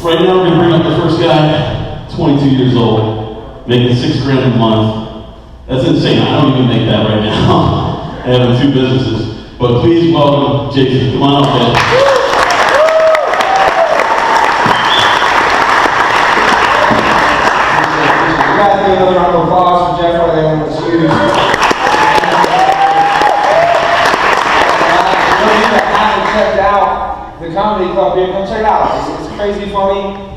Right now, we're going to bring up the first guy, 22 years old, making $6 grand a month. That's insane. I don't even make that right now. I have 2 businesses. But please welcome Jensen. Come on up, man. You guys give another round of applause for Jeff right there on the shoes. Checked out the comedy club here. Come check it out. It's crazy funny.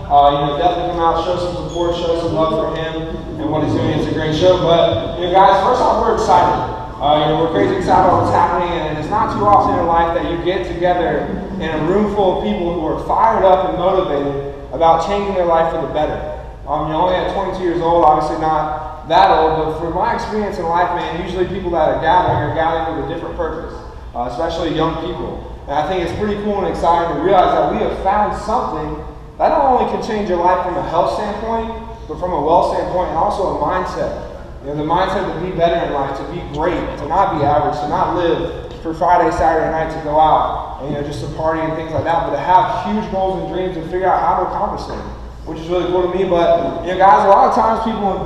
Definitely come out, show some support, show some love for him and what he's doing. It's a great show. But guys, first off, we're excited. We're crazy excited about what's happening, and it's not too often in life that you get together in a room full of people who are fired up and motivated about changing their life for the better. You're only at 22 years old, obviously not that old, but from my experience in life, man, usually people that are gathering with a different purpose, especially young people. And I think it's pretty cool and exciting to realize that we have found something that not only can change your life from a health standpoint, but from a wealth standpoint, and also a mindset. The mindset to be better in life, to be great, to not be average, to not live for Friday, Saturday night to go out and just to party and things like that, but to have huge goals and dreams and figure out how to accomplish them, which is really cool to me. But guys, a lot of times people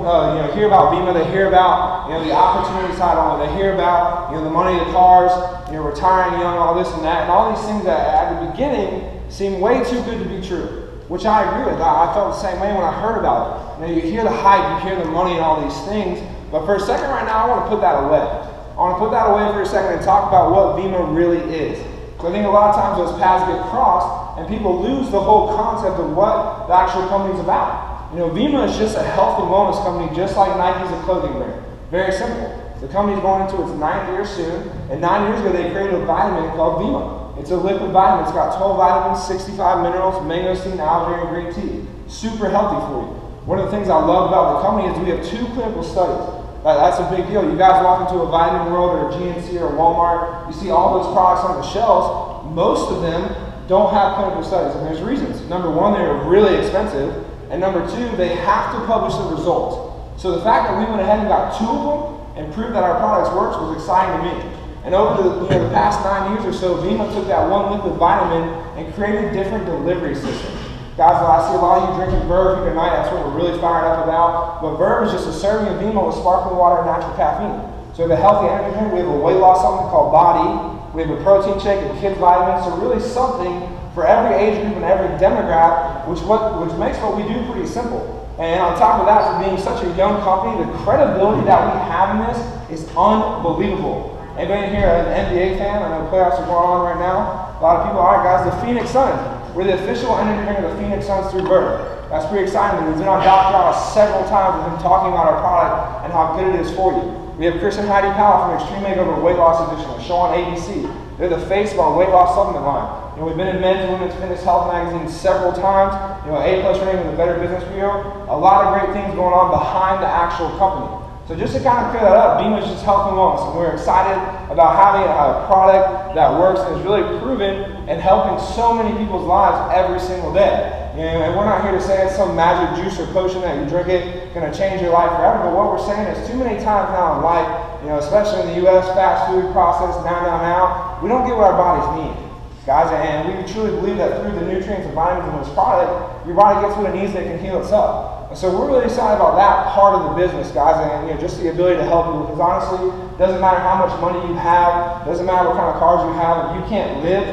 hear about Vemma, they hear about the opportunity side on it, they hear about the money, the cars, retiring young, all this and that, and all these things that at the beginning seem way too good to be true. Which I agree with. I felt the same way when I heard about it. You hear the hype, you hear the money and all these things, but for a second right now, I want to put that away. I want to put that away for a second and talk about what Vemma really is. So I think a lot of times those paths get crossed and people lose the whole concept of what the actual company's about. Vemma is just a health and wellness company, just like Nike's a clothing brand. Very simple. The company's going into its 9th year soon, and 9 years ago they created a vitamin called Vemma. It's a liquid vitamin. It's got 12 vitamins, 65 minerals, mangosteen, aloe vera, and green tea. Super healthy for you. One of the things I love about the company is we have 2 clinical studies. That's a big deal. You guys walk into a Vitamin World or a GNC or a Walmart, you see all those products on the shelves. Most of them don't have clinical studies, and there's reasons. Number 1, they're really expensive, and number 2, they have to publish the results. So the fact that we went ahead and got 2 of them and proved that our products works was exciting to me. And over the past 9 years or so, Vemma took that one liquid vitamin and created different delivery systems. Guys, I see a lot of you drinking Verve here tonight. That's what we're really fired up about. But Verve is just a serving of Vemma with sparkling water and natural caffeine. So we have a healthy energy drink, we have a weight loss supplement called Body, we have a protein shake, a kids vitamin. So really something for every age group and every demographic, which makes what we do pretty simple. And on top of that, for being such a young company, the credibility that we have in this is unbelievable. Anybody here an NBA fan? I know playoffs are going on right now. A lot of people. All right, guys, the Phoenix Suns. We're the official energy drink of the Phoenix Suns through Verve. That's pretty exciting. We've been on Dr. Oz several times with him talking about our product and how good it is for you. We have Chris and Heidi Powell from Extreme Makeover Weight Loss Edition, a show on ABC. They're the face of our weight loss supplement line. We've been in Men's and Women's Fitness Health magazine several times. A+ rating with the Better Business Bureau. A lot of great things going on behind the actual company. So just to kind of clear that up, Vemma is just health and wellness, and we're excited about having a product that works and is really proven and helping so many people's lives every single day. And we're not here to say it's some magic juice or potion that you drink it, going to change your life forever, but what we're saying is too many times now in life, especially in the U.S., fast food, processed, now, we don't get what our bodies need. Guys, and we truly believe that through the nutrients and vitamins in this product, your body gets what it needs that can heal itself. So we're really excited about that part of the business, guys, and just the ability to help you, because honestly, it doesn't matter how much money you have, doesn't matter what kind of cars you have, if you can't live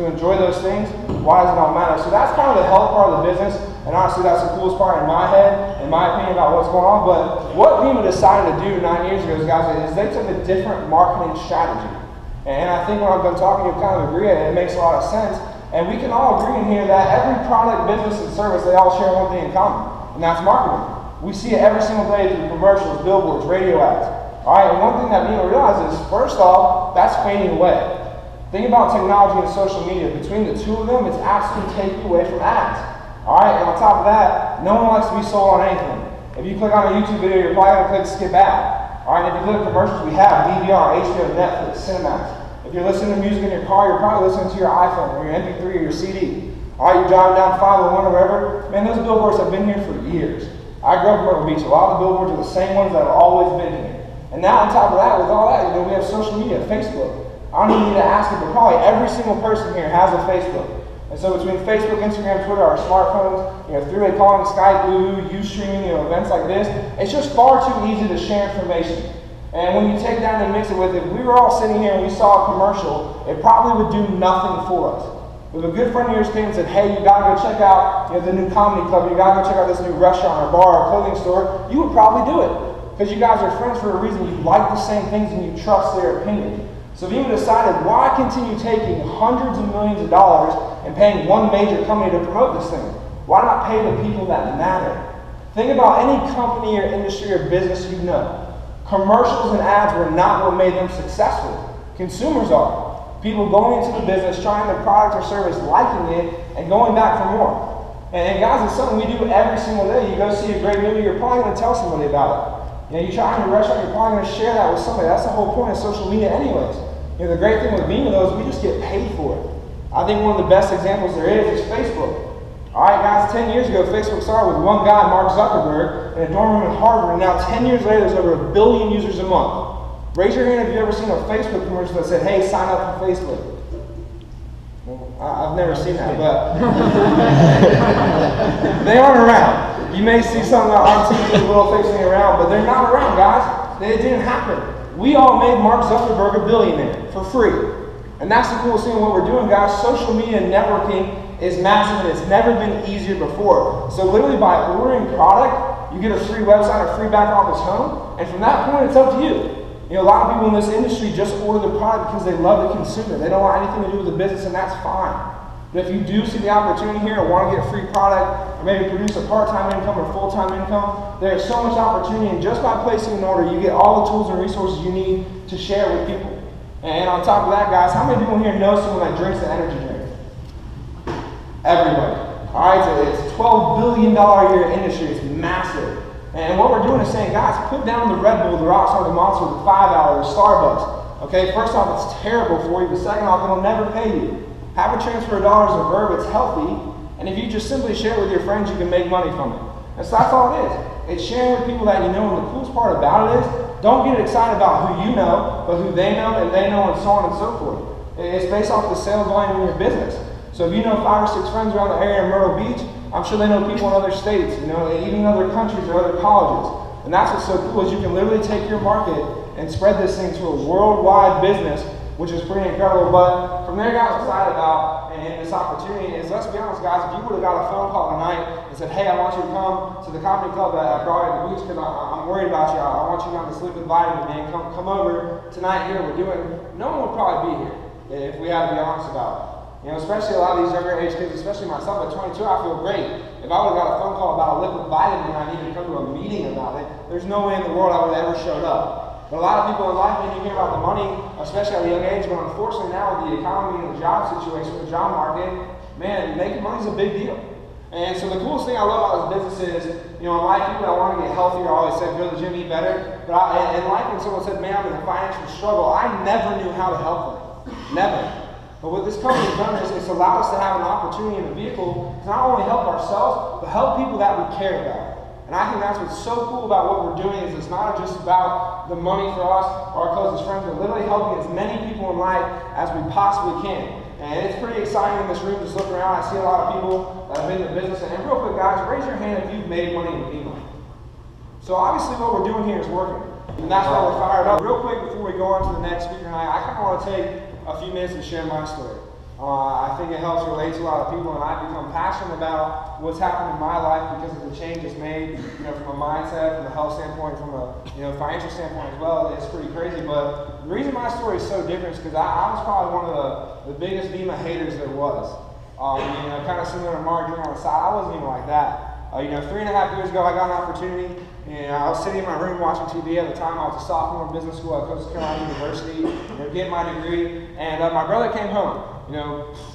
to enjoy those things, why does it all matter? So that's kind of the health part of the business, and honestly, that's the coolest part in my head, in my opinion, about what's going on. But what Vemma decided to do 9 years ago, guys, is they took a different marketing strategy. And I think when I've been talking, you kind of agree, it makes a lot of sense. And we can all agree in here that every product, business, and service, they all share one thing in common. And that's marketing. We see it every single day through commercials, billboards, radio ads. All right, and one thing that Vemma realizes, first off, that's fading away. Think about technology and social media. Between the 2 of them, it's absolutely taking away from ads. All right, and on top of that, no one likes to be sold on anything. If you click on a YouTube video, you're probably going to click skip ad. All right, and if you click at commercials, we have DVR, HBO, Netflix, Cinemax. If you're listening to music in your car, you're probably listening to your iPhone or your MP3 or your CD. All right, you're driving down 501 or wherever. Man, those billboards have been here for years. I grew up in Myrtle Beach. A lot of the billboards are the same ones that have always been here. And now on top of that, with all that, we have social media, Facebook. I don't even need to ask it, but probably every single person here has a Facebook. And so between Facebook, Instagram, Twitter, our smartphones, three-way calling, Skype, Ustreaming, events like this, it's just far too easy to share information. And when you take that and mix it with, if we were all sitting here and we saw a commercial, it probably would do nothing for us. If a good friend of yours came and said, hey, you gotta go check out the new comedy club, you gotta go check out this new restaurant or bar or clothing store, you would probably do it. Because you guys are friends for a reason, you like the same things and you trust their opinion. So if you decided, why continue taking hundreds of millions of dollars and paying one major company to promote this thing? Why not pay the people that matter? Think about any company or industry or business you know. Commercials and ads were not what made them successful. Consumers are. People going into the business, trying the product or service, liking it, and going back for more. And guys, it's something we do every single day. You go see a great movie, you're probably going to tell somebody about it. You try in a restaurant, you're probably going to share that with somebody. That's the whole point of social media anyways. The great thing with Vemma though is we just get paid for it. I think one of the best examples there is Facebook. Alright guys, 10 years ago, Facebook started with one guy, Mark Zuckerberg, in a dorm room in Harvard, and now 10 years later, there's over 1 billion users a month. Raise your hand if you've ever seen a Facebook commercial that said, hey, sign up for Facebook. Well, I've never seen that, but they aren't around. You may see something on TV, little things around, but they're not around, guys. It didn't happen. We all made Mark Zuckerberg a billionaire for free. And that's the coolest thing of what we're doing, guys. Social media networking is massive and it's never been easier before. So literally by ordering product, you get a free website or free back office home, and from that point it's up to you. A lot of people in this industry just order the product because they love the consumer. They don't want anything to do with the business, and that's fine. But if you do see the opportunity here or want to get a free product or maybe produce a part-time income or full-time income, there's so much opportunity, and just by placing an order, you get all the tools and resources you need to share with people. And on top of that, guys, how many people here know someone that drinks an energy drink? Everybody. Alright, so it's a $12 billion a year industry. It's massive. And what we're doing is saying, guys, put down the Red Bull, the Rockstar, the Monster, the 5 Hour, the Starbucks. Okay, first off, it's terrible for you, but second off, it'll never pay you. Have a transfer of dollars to Verve, it's healthy, and if you just simply share it with your friends, you can make money from it. And so that's all it is. It's sharing with people that you know, and the coolest part about it is, don't get excited about who you know, but who they know, and they know, and so on and so forth. It's based off the sales volume in your business. So if you know 5 or 6 friends around the area in Myrtle Beach, I'm sure they know people in other states, even other countries or other colleges. And that's what's so cool is you can literally take your market and spread this thing to a worldwide business, which is pretty incredible. But from there, guys, what I'm excited about and this opportunity is, let's be honest, guys, if you would have got a phone call tonight and said, hey, I want you to come to the comedy club that I brought in the boots because I'm worried about you. I want you on the Sleep with Vitamin, man. Come over tonight here. We're doing, no one would probably be here if we had to be honest about it. Especially a lot of these younger age kids, especially myself at 22, I feel great. If I would have got a phone call about a liquid vitamin and I needed to come to a meeting about it, there's no way in the world I would have ever showed up. But a lot of people in life, when you hear about the money, especially at a young age, but unfortunately now with the economy and the job situation, the job market, man, making money is a big deal. And so the coolest thing I love about this business is, I like people that want to get healthier. I always said, go to the gym, eat better. But and like when someone said, man, I'm in a financial struggle, I never knew how to help them. Never. But what this company has done is it's allowed us to have an opportunity in a vehicle to not only help ourselves, but help people that we care about. And I think that's what's so cool about what we're doing is it's not just about the money for us or our closest friends, but literally helping as many people in life as we possibly can. And it's pretty exciting in this room just looking around. I see a lot of people that have been in the business. And real quick, guys, raise your hand if you've made money in Vemma. So obviously what we're doing here is working. And that's why we're fired up. Real quick, before we go on to the next speaker tonight, I kind of want to take a few minutes to share my story. I think it helps relate to a lot of people, and I've become passionate about what's happened in my life because of the changes made, from a mindset, from a health standpoint, from a financial standpoint as well. It's pretty crazy, but the reason my story is so different is because I was probably one of the biggest Vemma haters there was. Kind of similar to Mark on the side. I wasn't even like that. 3.5 years ago, I got an opportunity. I was sitting in my room watching TV at the time. I was a sophomore in business school at Coastal Carolina University, getting my degree. And my brother came home.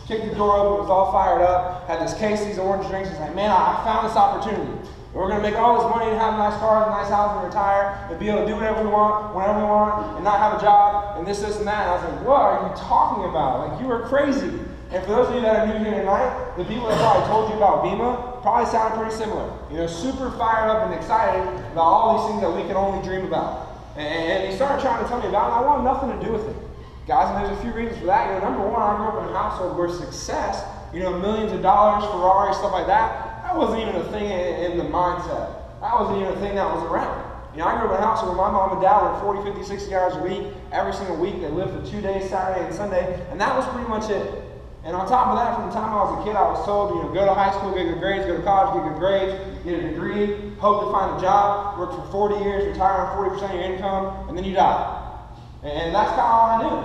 Kicked the door open, was all fired up, had this case, these orange drinks. He's like, man, I found this opportunity. We're going to make all this money and have nice cars, a nice house, and retire, and be able to do whatever we want, whenever we want, and not have a job, and this, and that. And I was like, what are you talking about? Like, you are crazy. And for those of you that are new here tonight, the people that probably told you about Vemma probably sounded pretty similar. Super fired up and excited about all these things that we can only dream about. And he started trying to tell me about it, and I wanted nothing to do with it. Guys, and there's a few reasons for that. Number one, I grew up in a household where success, you know, millions of dollars, Ferrari, stuff like that. That wasn't even a thing in the mindset. That wasn't even a thing that was around. You know, I grew up in a house where my mom and dad worked 40, 50, 60 hours a week, every single week. They lived for 2 days, Saturday and Sunday, and that was pretty much it. And on top of that, from the time I was a kid, I was told, you know, go to high school, get good grades, go to college, get good grades, get a degree, hope to find a job, work for 40 years, retire on 40% of your income, and then you die. And that's kind of all I knew.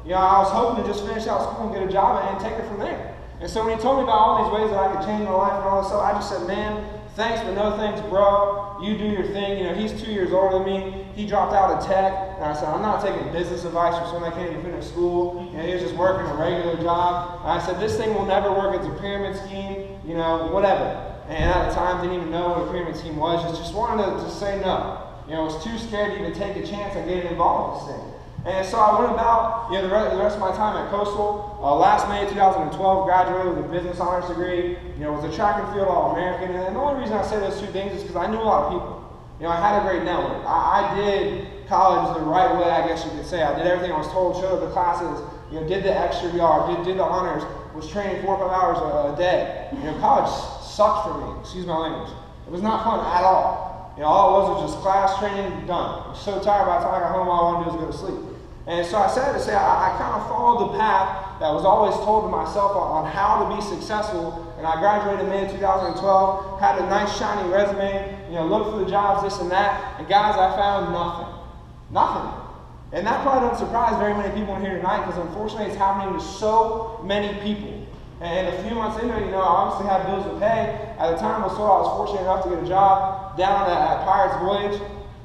You know, I was hoping to just finish out school and get a job and take it from there. And so when he told me about all these ways that I could change my life and all this stuff, I just said, man, thanks, but no thanks, bro. You do your thing. You know, he's 2 years older than me. He dropped out of tech. And I said, I'm not taking business advice from someone that can't even finish school. You know, he was just working a regular job. And I said, this thing will never work. It's a pyramid scheme, you know, whatever. And at the time, didn't even know what a pyramid scheme was. Just wanted to just say no. You know, I was too scared to even take a chance on getting involved in this thing. And so I went about, you know, the rest of my time at Coastal. Last May 2012, graduated with a business honors degree. You know, was a track and field All-American. And the only reason I say those two things is because I knew a lot of people. You know, I had a great network. I did college the right way, I guess you could say. I did everything I was told, showed up to classes, you know, did the extra yard, did the honors, was training 4 or 5 hours a day. You know, college sucked for me, excuse my language. It was not fun at all. You know, all it was just class, training, done. I was so tired by the time I got home, all I wanted to do was go to sleep. And so I said to say, I kind of followed the path that was always told to myself on how to be successful. And I graduated in May of 2012, had a nice shiny resume, you know, looked for the jobs, this and that. And guys, I found nothing. Nothing. And that probably doesn't surprise very many people in here tonight, because unfortunately it's happening to so many people. And a few months into it, you know, I obviously had bills to pay. At the time I was fortunate enough to get a job down at Pirate's Voyage,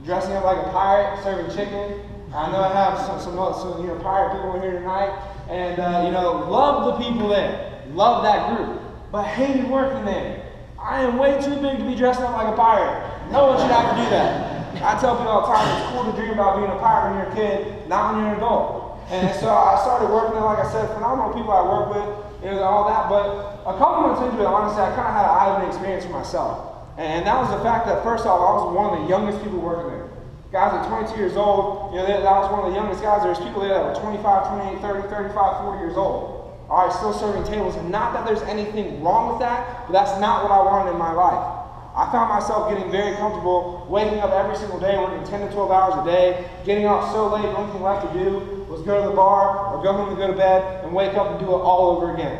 dressing up like a pirate, serving chicken. I know I have some you know, pirate people in here tonight, and you know, love the people there, love that group, but hated working there. I am way too big to be dressed up like a pirate. No one should have to do that. I tell people all the time, it's cool to dream about being a pirate when you're a kid, not when you're an adult. And so I started working there, like I said, phenomenal people I work with, you know, all that. But a couple months into it, honestly, I kind of had an eye-opening experience for myself, and that was the fact that first off, I was one of the youngest people working there. Guys at 22 years old, you know, that was one of the youngest guys. There's people there that were 25, 28, 30, 35, 40 years old. All right, still serving tables. And not that there's anything wrong with that, but that's not what I wanted in my life. I found myself getting very comfortable, waking up every single day, working 10 to 12 hours a day, getting off so late, the only thing left to do was go to the bar or go home and go to bed and wake up and do it all over again.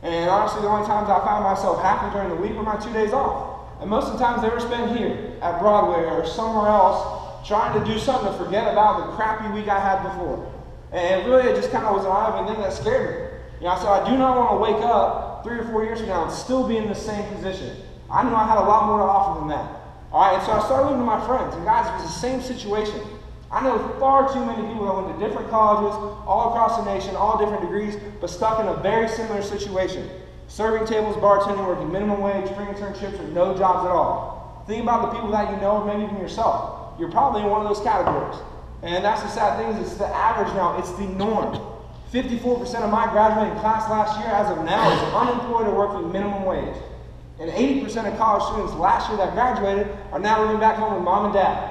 And honestly, the only times I found myself happy during the week were my 2 days off. And most of the times they were spent here at Broadway or somewhere else, trying to do something to forget about the crappy week I had before. And really, it just kind of was an eye-opening thing that scared me. You know, I said, I do not want to wake up 3 or 4 years from now and still be in the same position. I knew I had a lot more to offer than that. All right, and so I started looking to my friends, and guys, it was the same situation. I know far too many people that went to different colleges, all across the nation, all different degrees, but stuck in a very similar situation. Serving tables, bartending, working minimum wage, free internships, with no jobs at all. Think about the people that you know, or maybe even yourself. You're probably in one of those categories. And that's the sad thing, is it's the average now, it's the norm. 54% of my graduating class last year, as of now, is unemployed or working minimum wage. And 80% of college students last year that graduated are now living back home with mom and dad.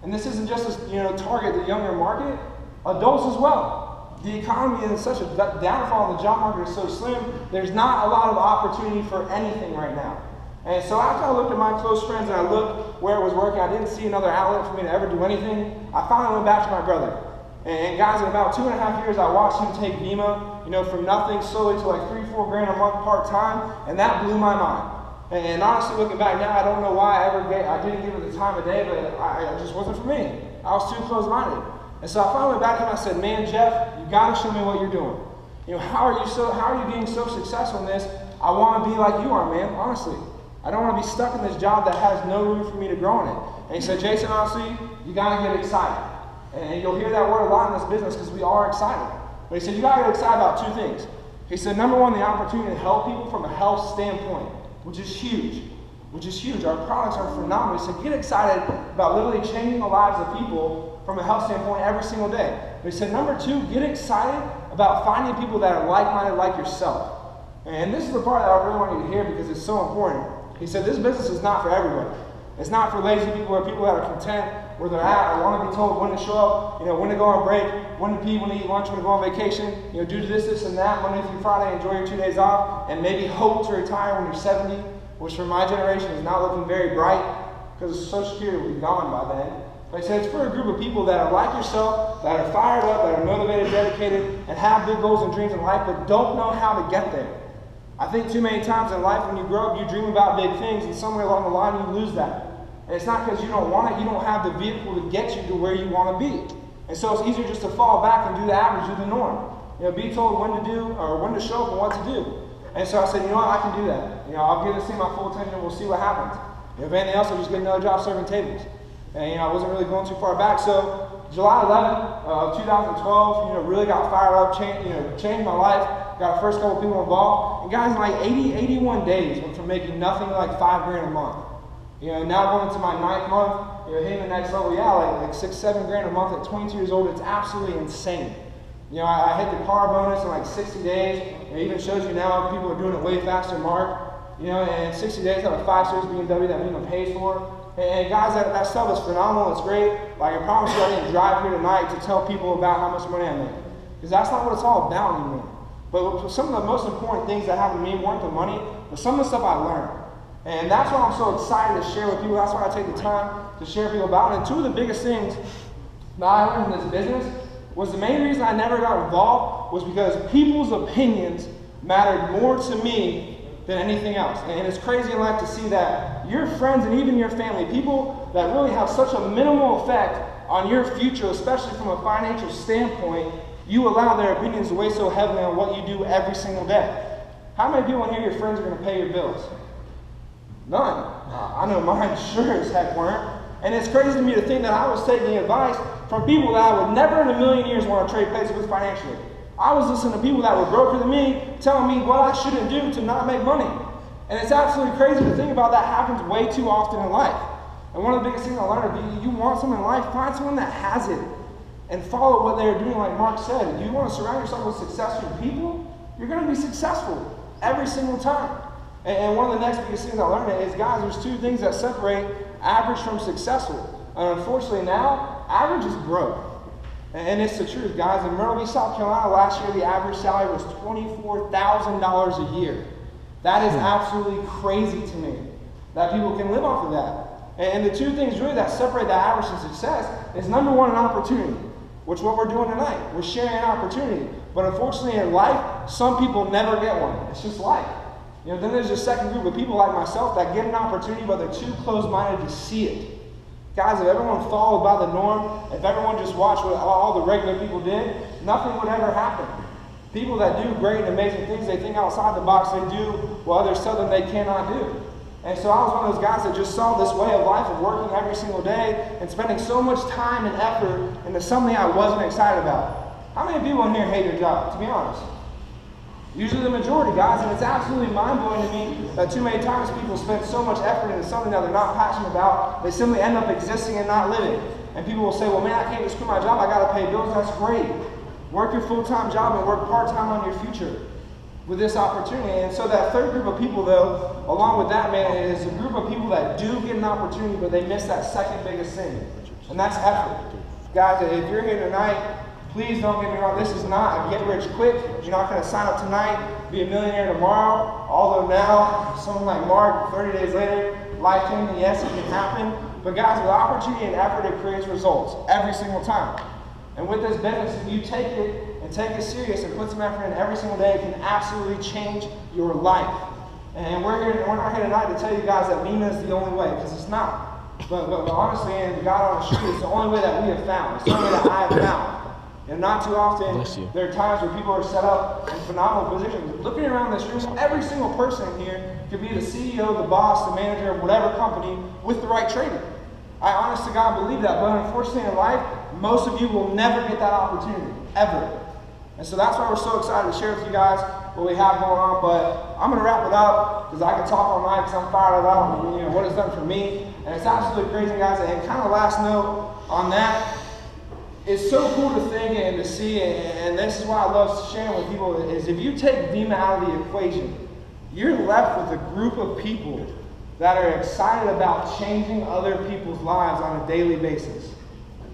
And this isn't just to, you know, target the younger market, adults as well. The economy is in such a downfall, the job market is so slim, there's not a lot of opportunity for anything right now. And so after I looked at my close friends and I looked where it was working, I didn't see another outlet for me to ever do anything. I finally went back to my brother. And guys, in about 2.5 years, I watched him take Vemma, you know, from nothing slowly to like $3-4 grand a month part-time, and that blew my mind. And honestly, looking back now, I don't know why I didn't give it the time of day, but it just wasn't for me. I was too close-minded. And so I finally went back to him and I said, man, Jeff, you gotta show me what you're doing. You know, how are you being so successful in this? I wanna be like you are, man, honestly. I don't want to be stuck in this job that has no room for me to grow in it. And he said, Jason, honestly, you got to get excited. And you'll hear that word a lot in this business because we are excited. But he said, you got to get excited about 2 things. He said, number one, the opportunity to help people from a health standpoint, which is huge. Our products are phenomenal. He said, get excited about literally changing the lives of people from a health standpoint every single day. But he said, number 2, get excited about finding people that are like-minded like yourself. And this is the part that I really want you to hear because it's so important. He said, this business is not for everybody. It's not for lazy people or people that are content where they're at or want to be told when to show up, when to go on break, when to pee, when to eat lunch, when to go on vacation, do this, and that, Monday through Friday, enjoy your 2 days off, and maybe hope to retire when you're 70, which for my generation is not looking very bright because Social Security will be gone by then. Like I said, it's for a group of people that are like yourself, that are fired up, that are motivated, dedicated, and have big goals and dreams in life, but don't know how to get there. I think too many times in life when you grow up, you dream about big things, and somewhere along the line you lose that. And it's not because you don't want it, you don't have the vehicle to get you to where you want to be. And so it's easier just to fall back and do the average, do the norm. Be told when to do, or when to show up and what to do. And so I said, I can do that. I'll give this thing my full attention, we'll see what happens. If anything else, I'll just get another job serving tables. And I wasn't really going too far back. So July 11th of 2012, really got fired up, changed my life. Got the first couple people involved. And guys, in like 81 days, went from making nothing to like $5 grand a month. Now going into my 9th month, hitting the next level, like $6-7 grand a month at 22 years old. It's absolutely insane. I hit the car bonus in like 60 days. It even shows you now people are doing it way faster than Mark. And in 60 days, I have a 5 Series BMW that minimum pays for. And guys, that stuff is phenomenal. It's great. Like I promise you, I didn't drive here tonight to tell people about how much money I make, because that's not what it's all about anymore. But some of the most important things that happened to me weren't the money, but some of the stuff I learned. And that's what I'm so excited to share with people. That's why I take the time to share with people about it. And two of the biggest things that I learned in this business was the main reason I never got involved was because people's opinions mattered more to me than anything else. And it's crazy in life to see that your friends and even your family, people that really have such a minimal effect on your future, especially from a financial standpoint, you allow their opinions to weigh so heavily on what you do every single day. How many people in here, your friends, are going to pay your bills? None. I know mine sure as heck weren't. And it's crazy to me to think that I was taking advice from people that I would never in a million years want to trade places with financially. I was listening to people that were broker than me, telling me what I shouldn't do to not make money. And it's absolutely crazy to think about that happens way too often in life. And one of the biggest things I learned is you want something in life, find someone that has it and follow what they're doing, like Mark said. You want to surround yourself with successful people, you're going to be successful every single time. And one of the next biggest things I learned is, guys, there's two things that separate average from successful. And unfortunately now, average is broke. And it's the truth, guys. In Myrtle Beach, South Carolina, last year the average salary was $24,000 a year. That is absolutely crazy to me, that people can live off of that. And the two things really that separate the average from success is, number one, an opportunity, which is what we're doing tonight. We're sharing an opportunity. But unfortunately in life, some people never get one. It's just life. Then there's a second group of people like myself that get an opportunity, but they're too closed-minded to see it. Guys, if everyone followed by the norm, if everyone just watched what all the regular people did, nothing would ever happen. People that do great and amazing things, they think outside the box, they do what others tell them they cannot do. And so I was one of those guys that just saw this way of life of working every single day and spending so much time and effort into something I wasn't excited about. How many people in here hate your job, to be honest? Usually the majority, guys, and it's absolutely mind-blowing to me that too many times people spend so much effort into something that they're not passionate about, they simply end up existing and not living. And people will say, well, man, I can't just quit my job, I gotta pay bills. That's great. Work your full-time job and work part-time on your future with this opportunity. And so that third group of people, though, along with that, man, is a group of people that do get an opportunity, but they miss that second biggest thing, and that's effort. Guys, if you're here tonight, please don't get me wrong, this is not a get rich quick. You're not going to sign up tonight, be a millionaire tomorrow. Although now, someone like Mark, 30 days later, life-changing, yes, it can happen. But guys, with opportunity and effort, it creates results every single time. And with this business, if you take it and take it serious and put some effort in every single day, it can absolutely change your life. And we're not here tonight to tell you guys that Vemma is the only way, because it's not. But honestly, and God on the street, it's the only way that we have found. It's the only way that I have found. And not too often, there are times where people are set up in phenomenal positions. Looking around this room, every single person here could be the CEO, the boss, the manager of whatever company with the right training. I honest to God believe that, but unfortunately in life, most of you will never get that opportunity, ever. And so that's why we're so excited to share with you guys what we have going on. But I'm going to wrap it up because I can talk all night because I'm fired about what it's done for me. And it's absolutely crazy, guys. And kind of last note on that, it's so cool to think and to see, and this is why I love sharing with people, is if you take Vemma out of the equation, you're left with a group of people that are excited about changing other people's lives on a daily basis.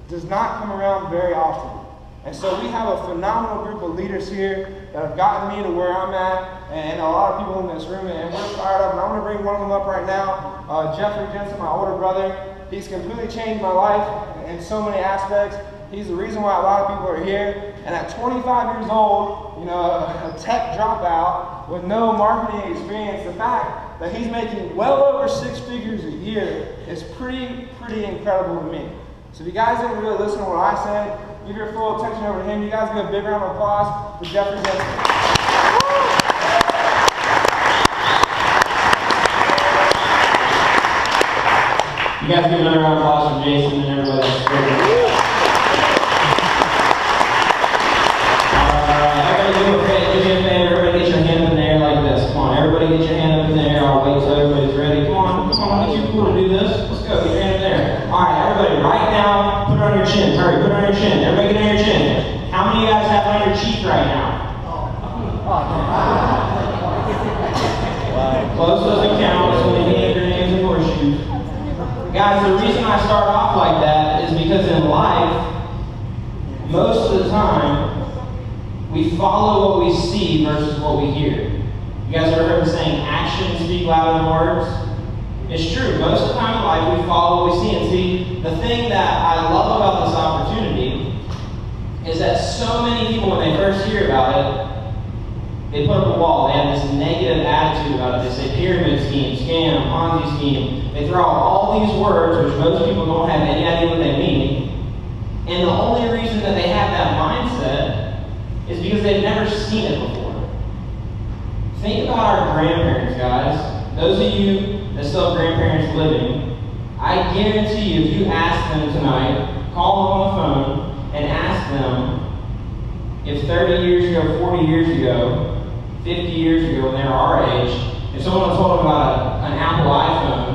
Does not come around very often. And so we have a phenomenal group of leaders here that have gotten me to where I'm at, and a lot of people in this room, and we're fired up. And I'm going to bring one of them up right now. Jensen, my older brother. He's completely changed my life in so many aspects. He's the reason why a lot of people are here. And at 25 years old, you know, a tech dropout with no marketing experience, the fact that he's making well over 6 figures a year is pretty incredible to me. So if you guys didn't really listen to what I said, give your full attention over to him. You guys give a big round of applause for Jensen. You guys give another round of applause for Jason and everybody that's great. Everybody do me a favor. Everybody get your hand up in the air like this. Come on, everybody get your hand up in the air. I'll wait till everybody's ready. Come on, it's too cool to do this. Let's go, get your hand in there. All right, everybody, right now, put it on your chin. Hurry, put it on your chin. Everybody get on your chin. How many of you guys have it on your cheek right now? Close doesn't count. It's only hand grenades and horseshoes. Guys, the reason I start off like that is because in life, most of the time, we follow what we see versus what we hear. You guys ever heard the saying, actions speak louder than words? It's true. Most of the time in life, we follow what we see. And see, the thing that I love about this opportunity is that so many people, when they first hear about it, they put up a wall. They have this negative attitude about it. They say pyramid scheme, scam, Ponzi scheme. They throw out all these words, which most people don't have any idea what they mean. And the only reason that they have that mindset is because they've never seen it before. Think about our grandparents, guys. Those of you that still have grandparents living, I guarantee you, if you ask them tonight, call them on the phone and ask them if 30 years ago, 40 years ago, 50 years ago, when they were our age, if someone told them about an Apple iPhone,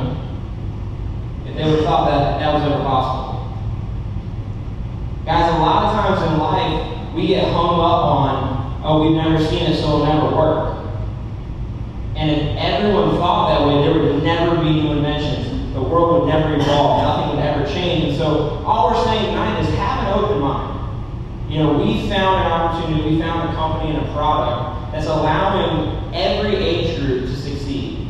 if they would have thought that that was ever possible. Guys, a lot of times in life, we get hung up on, oh, we've never seen it, so it'll never work. And if everyone thought that way, there would never be new inventions. The world would never evolve. Nothing would ever change. And so all we're saying tonight is have an open mind. You know, we found an opportunity, we found a company and a product that's allowing every age group to succeed.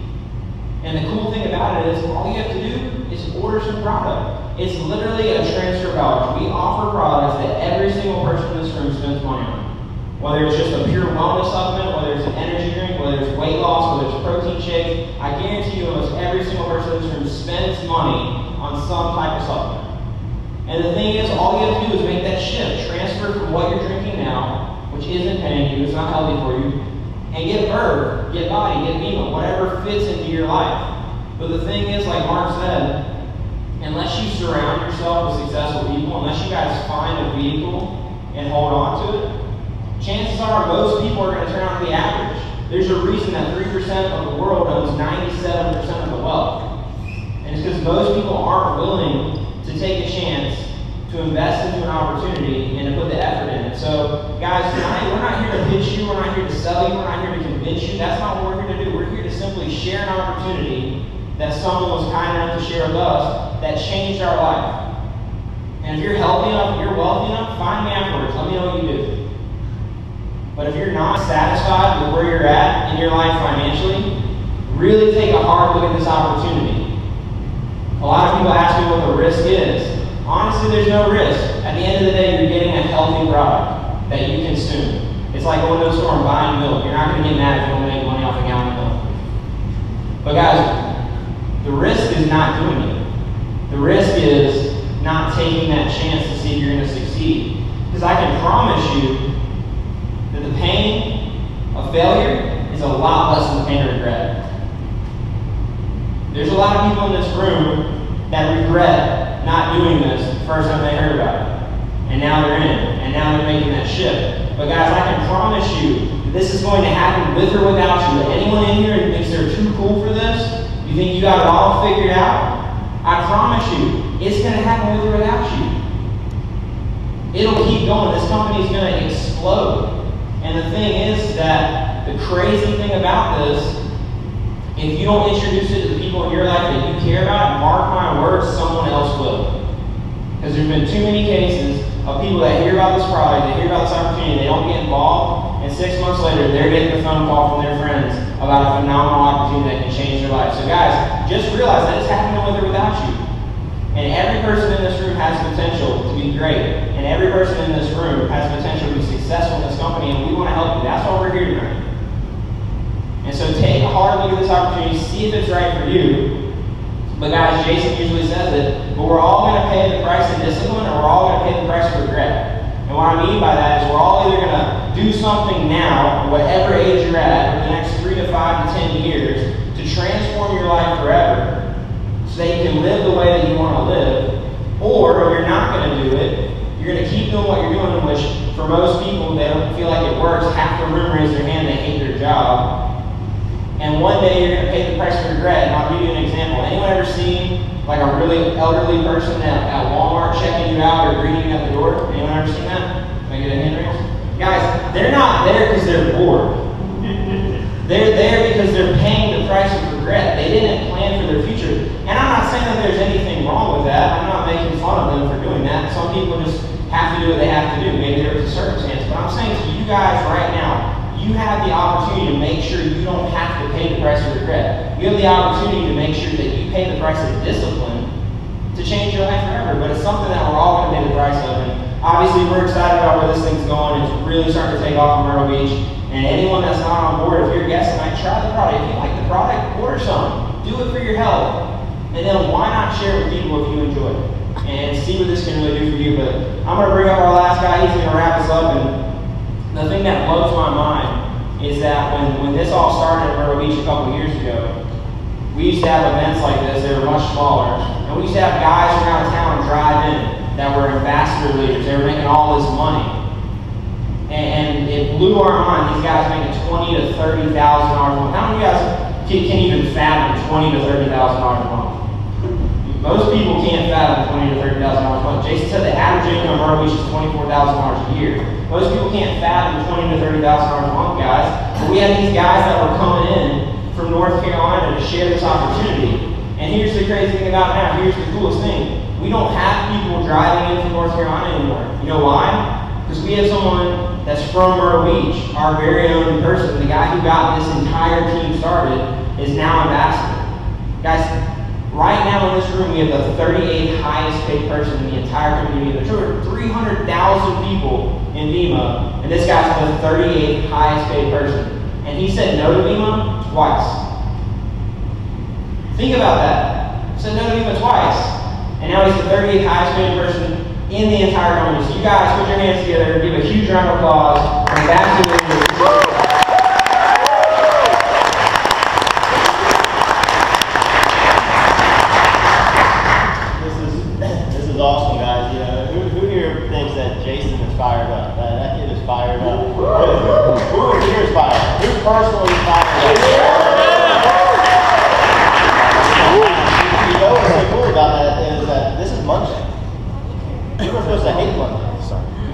And the cool thing about it is all you have to do is order some product. It's literally a transfer voucher. We offer products that every single person in this room spends money on. Whether it's just a pure wellness supplement, whether it's an energy drink, whether it's weight loss, whether it's protein shakes, I guarantee you almost every single person in this room spends money on some type of supplement. And the thing is, all you have to do is make that shift. Transfer from what you're drinking now, which isn't paying you, it's not healthy for you, and get Verve, get Body, get Vemma, whatever fits into your life. But the thing is, like Mark said, unless you surround yourself with successful people, unless you guys find a vehicle and hold on to it, chances are most people are going to turn out to be average. There's a reason that 3% of the world owns 97% of the wealth. And it's because most people aren't willing to take a chance to invest into an opportunity and to put the effort in it. So, guys, tonight we're not here to pitch you, we're not here to sell you, we're not here to convince you. That's not what we're here to do. We're here to simply share an opportunity that someone was kind enough to share with us that changed our life. And if you're healthy enough, if you're wealthy enough, find me afterwards. Let me know what you do. But if you're not satisfied with where you're at in your life financially, really take a hard look at this opportunity. A lot of people ask me what the risk is. Honestly, there's no risk. At the end of the day, you're getting a healthy product that you consume. It's like going to the store and buying milk. You're not going to get mad if you don't make money off a gallon of milk. But guys, the risk is not doing it. The risk is not taking that chance to see if you're going to succeed. Because I can promise you that the pain of failure is a lot less than the pain of regret. There's a lot of people in this room that regret not doing this the first time they heard about it. And now they're in it. And now they're making that shift. But guys, I can promise you that this is going to happen with or without you. But anyone in here who thinks they're too cool for this, you think you got it all figured out, I promise you, it's going to happen with or without you. It'll keep going. This company is going to explode. And the thing is that the crazy thing about this If you don't introduce it to the people in your life that you care about, mark my words, someone else will. Because there's been too many cases of people that hear about this product, they hear about this opportunity, they don't get involved, and 6 months later, they're getting a phone call from their friends about a phenomenal opportunity that can change their life. So guys, just realize that it's happening with or without you. And every person in this room has potential to be great. And every person in this room has potential to be successful in this company, and we want to help you. That's why we're here tonight. And so take a hard look at this opportunity, see if it's right for you. But guys, Jason usually says it, but we're all going to pay the price of discipline, or we're all going to pay the price of regret. And what I mean by that is we're all either going to do something now, whatever age you're at, over the next 3 to 5 to 10 years, to transform your life forever, so that you can live the way that you want to live, or you're not going to do it. You're going to keep doing what you're doing, which for most people, they don't feel like it works. Half the room raise their hand, they hate their job. And one day you're going to pay the price of regret. And I'll give you an example. Anyone ever seen like a really elderly person at Walmart checking you out or greeting you at the door? Anyone ever seen that? Can I get a hand raise? Guys, they're not there because they're bored. They're there because they're paying the price of regret. They didn't plan for their future. And I'm not saying that there's anything wrong with that. I'm not making fun of them for doing that. Some people just have to do what they have to do. Maybe there was a circumstance. But I'm saying to you guys right now, you have the opportunity to make sure you don't have to pay the price of regret. You have the opportunity to make sure that you pay the price of discipline to change your life forever. But it's something that we're all going to pay the price of. And obviously, we're excited about where this thing's going. It's really starting to take off in Myrtle Beach. And anyone that's not on board, if you're a guest tonight, try the product. If you like the product, order some. Do it for your health. And then why not share it with people if you enjoy it? And see what this can really do for you. But I'm going to bring up our last guy. He's going to wrap us up. And the thing that blows my mind is that when this all started in Myrtle Beach a couple years ago, we used to have events like this. They were much smaller. And we used to have guys from out of town drive in that were ambassador leaders. They were making all this money. And it blew our mind. These guys making $20,000 to $30,000 a month. How many of you guys can even fathom $20,000 to $30,000 a month? Most people can't fathom $20,000 to $30,000 a month. Jason said the average income in Myrtle Beach is $24,000 a year. Most people can't fathom $20,000 to $30,000 a month, guys. But we had these guys that were coming in from North Carolina to share this opportunity. And here's the crazy thing about it now. Here's the coolest thing. We don't have people driving in from North Carolina anymore. You know why? Because we have someone that's from Myrtle Beach, our very own person, the guy who got this entire team started, is now ambassador. Guys, right now in this room, we have the 38th highest paid person in the entire community. There's over 300,000 people in Vemma, and this guy's the 38th highest paid person. And he said no to Vemma twice. Think about that. He said no to Vemma twice. And now he's the 38th highest paid person in the entire company. So you guys put your hands together, give a huge round of applause for Ambassador Leaders. This is awesome, guys. You know, who here thinks that Jason is fired up? That kid is fired up. Who here is fired up? Who personally is fired up? You know what's so cool about that is that this is Monday. People are supposed to hate Monday.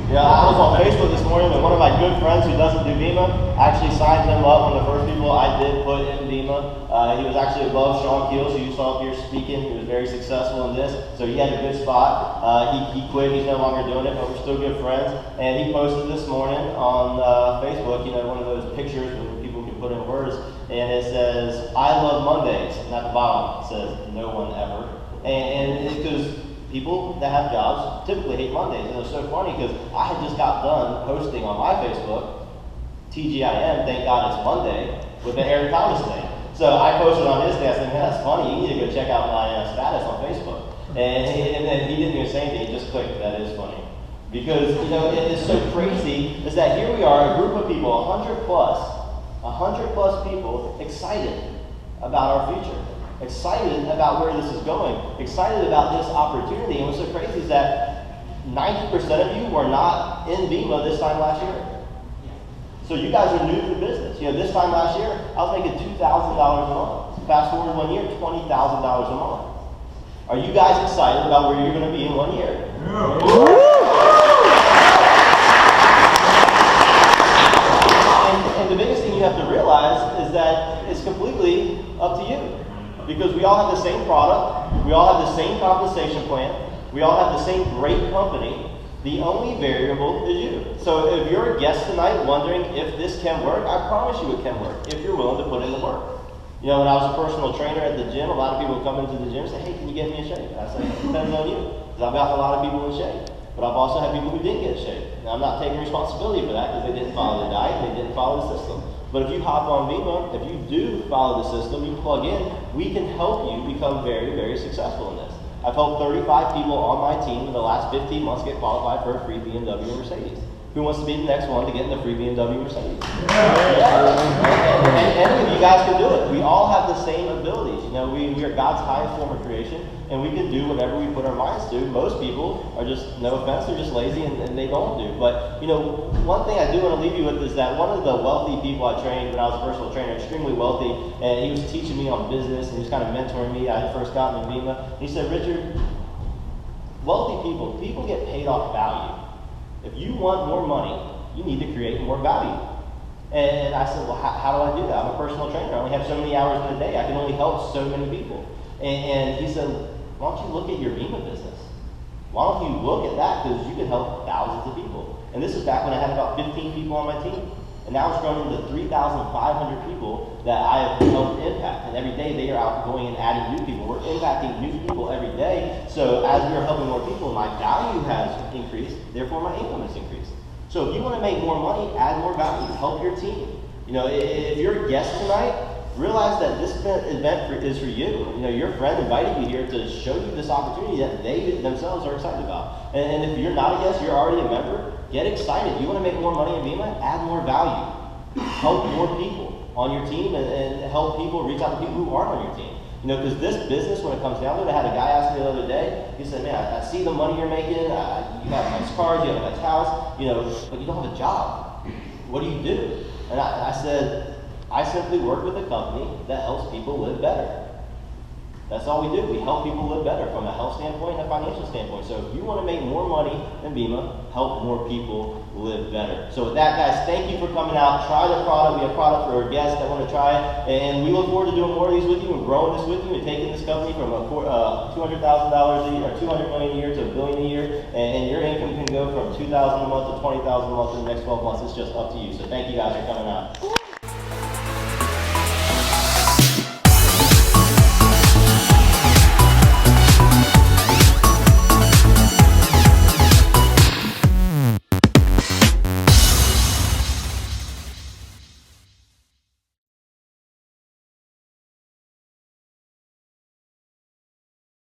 You know, I was on Facebook this morning, and one of my good friends who doesn't do Vemma actually signed him up. One of the first people I did put in Vemma. He was actually above Sean Keel, so you saw him here speaking. He was very successful in this, so he had a good spot. He quit. He's no longer doing it, but we're still good friends. And he posted this morning on Facebook, you know, one of those pictures where people can put in words, and it says, "I love Mondays," and at the bottom it says, "No one ever." And because people that have jobs typically hate Mondays. And it was so funny because I had just got done posting on my Facebook, TGIM, thank God it's Monday, with the Aaron Thomas thing. So I posted on his thing, I said, man, that's funny, you need to go check out my status on Facebook. And then he didn't even say anything, he just clicked, that is funny. Because, you know, it's so crazy is that here we are, a group of people, 100 plus people excited about our future. Excited about where this is going, excited about this opportunity. And what's so crazy is that 90% of you were not in Vemma this time last year. So you guys are new to the business. You know, this time last year, I was making $2,000 a month. Fast forward 1 year, $20,000 a month. Are you guys excited about where you're going to be in 1 year? Yeah. And the biggest thing you have to realize is that it's completely up to we all have the same product, we all have the same compensation plan, we all have the same great company. The only variable is you. So if you're a guest tonight wondering if this can work, I promise you it can work if you're willing to put in the work. You know, when I was a personal trainer at the gym, a lot of people would come into the gym and say, hey, can you get me in shape? And I say, it depends on you. Because I've got a lot of people in shape. But I've also had people who didn't get in shape. Now, I'm not taking responsibility for that because they didn't follow the diet, they didn't follow the system. But if you hop on Vemma, if you do follow the system, you plug in, we can help you become very, very successful in this. I've helped 35 people on my team in the last 15 months get qualified for a free BMW or Mercedes. Who wants to be the next one to get in the free BMW or Mercedes? And any of you guys can do it. We all have the same abilities. You know, we are God's highest form of creation, and we can do whatever we put our minds to. Most people are just, no offense, they're just lazy and they don't do. But, you know, one thing I do want to leave you with is that one of the wealthy people I trained when I was a personal trainer, extremely wealthy, and he was teaching me on business, and he was kind of mentoring me. I had first gotten in Vemma. He said, Richard, wealthy people get paid off value. If you want more money, you need to create more value. And I said, well, how do I do that? I'm a personal trainer. I only have so many hours in a day. I can only help so many people. And he said, why don't you look at your Vemma business? Why don't you look at that? Because you can help thousands of people. And this is back when I had about 15 people on my team. And now it's grown into 3,500 people that I have helped impact. And every day they are out going and adding new people. We're impacting new people every day. So as we are helping more people, my value has increased. Therefore, my income has increased. So if you want to make more money, add more value. Help your team. You know, if you're a guest tonight, realize that this event is for you. You know, your friend invited you here to show you this opportunity that they themselves are excited about. And if you're not a guest, you're already a member, get excited. You want to make more money in Vemma? Add more value. Help more people on your team and help people reach out to people who aren't on your team. You know, because this business, when it comes down to it, I had a guy ask me the other day, he said, man, I see the money you're making, you have nice cars, you have a nice house, you know, but you don't have a job. What do you do? And I said, I simply work with a company that helps people live better. That's all we do. We help people live better from a health standpoint and a financial standpoint. So if you want to make more money in Vemma, help more people live better. So with that, guys, thank you for coming out. Try the product. We have product for our guests that want to try it. And we look forward to doing more of these with you and growing this with you and taking this company from $200,000 a year or $200 million a year to $1 billion a year. And your income can go from $2,000 a month to $20,000 a month in the next 12 months. It's just up to you. So thank you guys for coming out.